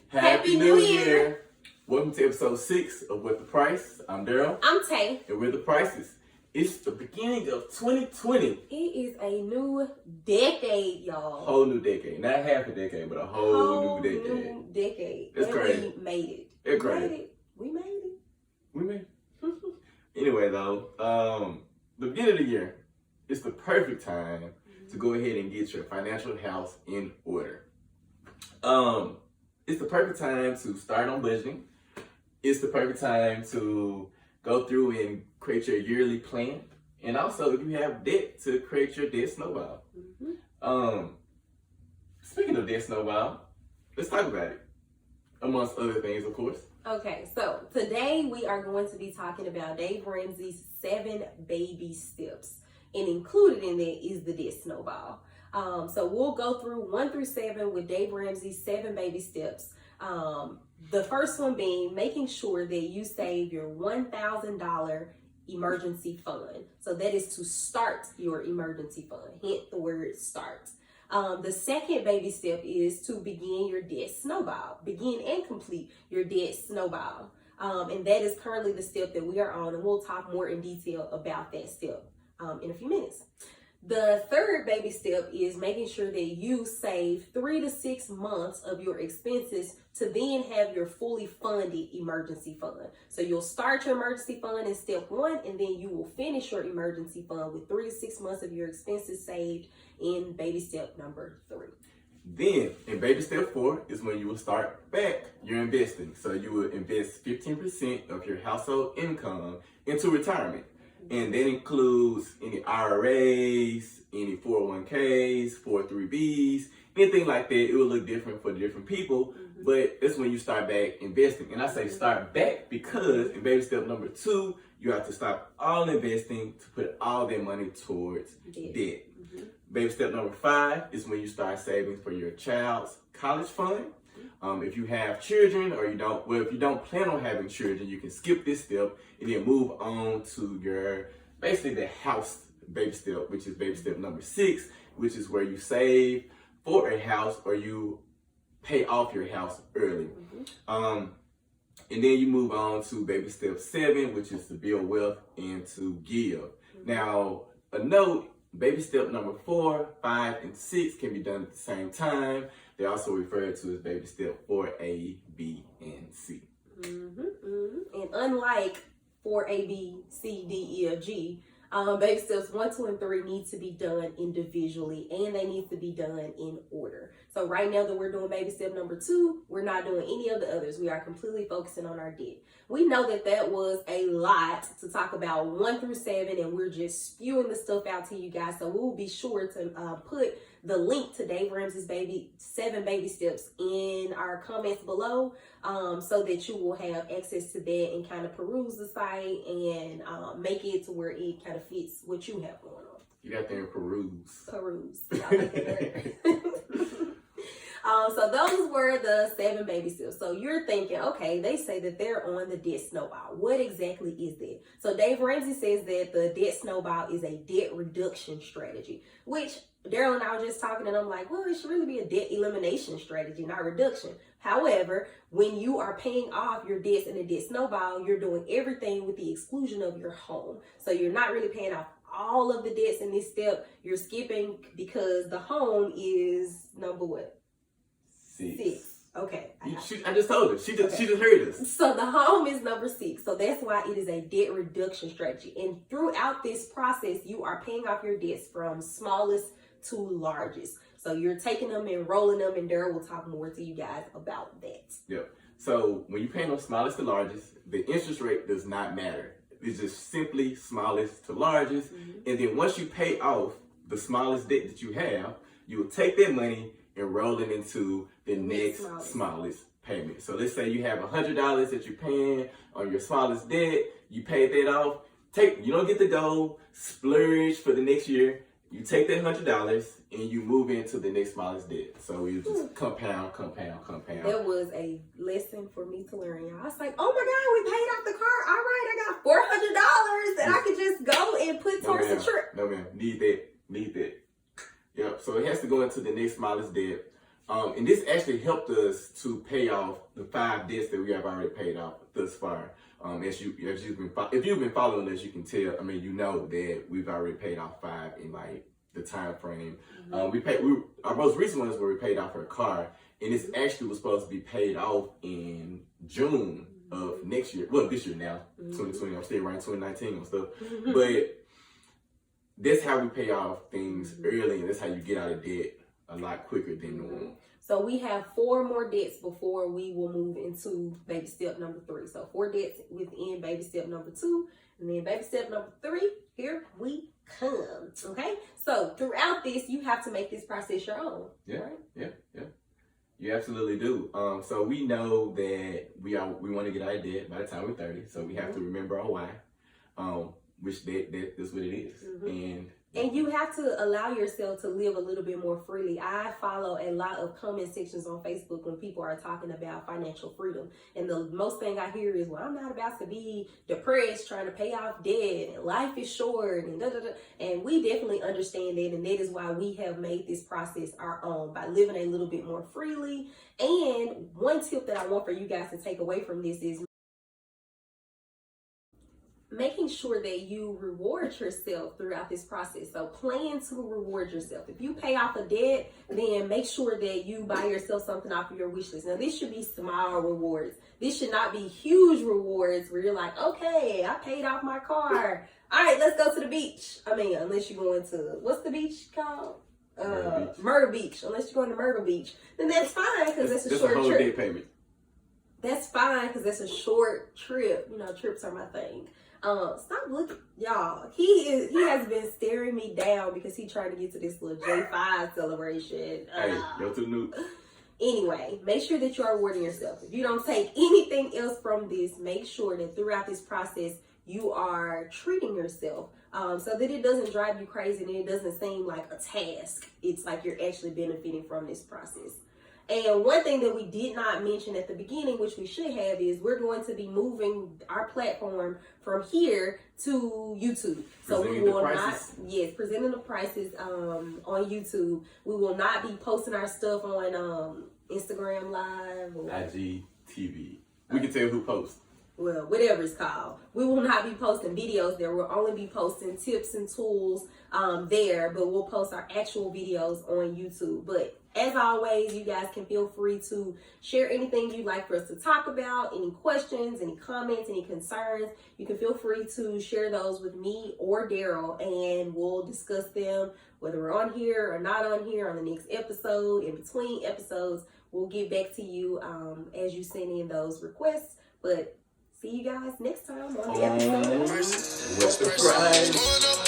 Happy New Year! Welcome to episode 6 of What the Price. I'm Daryl. I'm Tay. And we're the Prices. It's the beginning of 2020. It is a new decade, y'all. Whole new decade. Not half a decade, but a whole new decade. New decade. It's crazy. We made it. It's crazy. We made it. We made it. Anyway, though, the beginning of the year, it's the perfect time to go ahead and get your financial house in order. It's the perfect time to start on budgeting. It's the perfect time to go through and create your yearly plan. And also, if you have debt, to create your debt snowball. Speaking of debt snowball, let's talk about it. Amongst other things, of course. Okay, so today we are going to be talking about Dave Ramsey's 7 baby steps. And included in that is the debt snowball. So we'll go through 1 through 7 with Dave Ramsey's 7 baby steps. The first one being making sure that you save your $1,000 emergency fund. So that is to start your emergency fund. Hint the word start. The second baby step is to begin your debt snowball. Begin and complete your debt snowball. And that is currently the step that we are on, and we'll talk more in detail about that step in a few minutes. The third baby step is making sure that you save 3 to 6 months of your expenses to then have your fully funded emergency fund. So you'll start your emergency fund in step 1, and then you will finish your emergency fund with 3 to 6 months of your expenses saved in baby step number 3. Then, in baby step 4 is when you will start back your investing. So you will invest 15% of your household income into retirement. And that includes any IRAs, any 401ks, 403bs, anything like that. It will look different for different people, but that's when you start back investing. And I say start back because in baby step number 2, you have to stop all investing to put all that money towards debt. Baby step number 5 is when you start saving for your child's college fund. If you have children or if you don't plan on having children, you can skip this step and then move on to your, basically the house baby step, which is baby step number 6, which is where you save for a house or you pay off your house early. And then you move on to baby step 7, which is to build wealth and to give. Now, a note, baby step number 4, 5, and 6 can be done at the same time. They're also referred to as baby step 4A, B, and C. And unlike 4A, B, C, D, E, or G, baby steps 1, 2, and 3 need to be done individually, and they need to be done in order. So right now that we're doing baby step number 2, we're not doing any of the others. We are completely focusing on our debt. We know that that was a lot to talk about 1 through 7, and we're just spewing the stuff out to you guys. So we will be sure to put the link to Dave Ramsey's 7 baby steps in our comments below, so that you will have access to that and kind of peruse the site and make it to where it kind of fits what you have going on. You got there peruse. Y'all make it so those were the 7 baby steps. So you're thinking, okay, they say that they're on the debt snowball. What exactly is that? So Dave Ramsey says that the debt snowball is a debt reduction strategy, which Daryl and I were just talking, and I'm like, well, it should really be a debt elimination strategy, not reduction. However, when you are paying off your debts in a debt snowball, you're doing everything with the exclusion of your home. So you're not really paying off all of the debts in this step. You're skipping because the home is number what? 6. Okay. I just told her. She just heard us. So the home is number 6. So that's why it is a debt reduction strategy. And throughout this process, you are paying off your debts from smallest to largest. So you're taking them and rolling them, and Daryl will talk more to you guys about that. Yep. So when you pay from smallest to largest, the interest rate does not matter. It's just simply smallest to largest. And then once you pay off the smallest debt that you have, you will take that money and roll it into the next smallest payment. So let's say you have $100 that you're paying on your smallest debt. You paid that off. You don't get to go splurge for the next year. You take that $100 and you move into the next smallest debt. So you just compound. That was a lesson for me to learn, y'all. I was like, oh my God, we paid off the car. All right, I got $400 that I could just go and put towards the trip. No, man. Need that. Yep. So it has to go into the next smallest debt. And this actually helped us to pay off the 5 debts that we have already paid off thus far. If you've been following us, you can tell. I mean, you know that we've already paid off 5 in like the time frame. Our most recent ones where we paid off our car, and this actually was supposed to be paid off in June of next year. Well, this year now, 2020. I'm still around 2019 and stuff, but that's how we pay off things early, and that's how you get out of debt a lot quicker than normal. So we have 4 more debts before we will move into baby step number 3. So 4 debts within baby step number 2, and then baby step number 3, here we come. Okay? So throughout this, you have to make this process your own. Yeah, right? yeah. You absolutely do. So we know that we want to get out of debt by the time we're 30. So we have to remember our why, which that's what it is. And you have to allow yourself to live a little bit more freely. I follow a lot of comment sections on Facebook when people are talking about financial freedom. And the most thing I hear is, well, I'm not about to be depressed trying to pay off debt, and life is short, and da-da-da. And we definitely understand that. And that is why we have made this process our own, by living a little bit more freely. And one tip that I want for you guys to take away from this is making sure that you reward yourself throughout this process. So plan to reward yourself. If you pay off a debt, then make sure that you buy yourself something off of your wish list. Now, this should be small rewards. This should not be huge rewards where you're like, okay, I paid off my car. All right, let's go to the beach. I mean, unless you're going to, what's the beach called? Myrtle Beach. Unless you're going to Myrtle Beach, then that's fine, because that's a short whole trip. day payment. That's fine, because that's a short trip. You know, trips are my thing. Stop looking, y'all. He has been staring me down because he trying to get to this little J5 celebration. Hey, you're too new. Anyway, make sure that you are rewarding yourself. If you don't take anything else from this, make sure that throughout this process you are treating yourself, so that it doesn't drive you crazy and it doesn't seem like a task. It's like you're actually benefiting from this process. And one thing that we did not mention at the beginning, which we should have, is we're going to be moving our platform from here to YouTube. So we will not, presenting the prices on YouTube. We will not be posting our stuff on Instagram Live or IGTV. We can tell who posts. Well, whatever it's called. We will not be posting videos there. We'll only be posting tips and tools there, but we'll post our actual videos on YouTube. But as always, you guys can feel free to share anything you'd like for us to talk about, any questions, any comments, any concerns. You can feel free to share those with me or Daryl, and we'll discuss them, whether we're on here or not on here, on the next episode, in between episodes. We'll get back to you as you send in those requests. But see you guys next time on the episode. What's the price?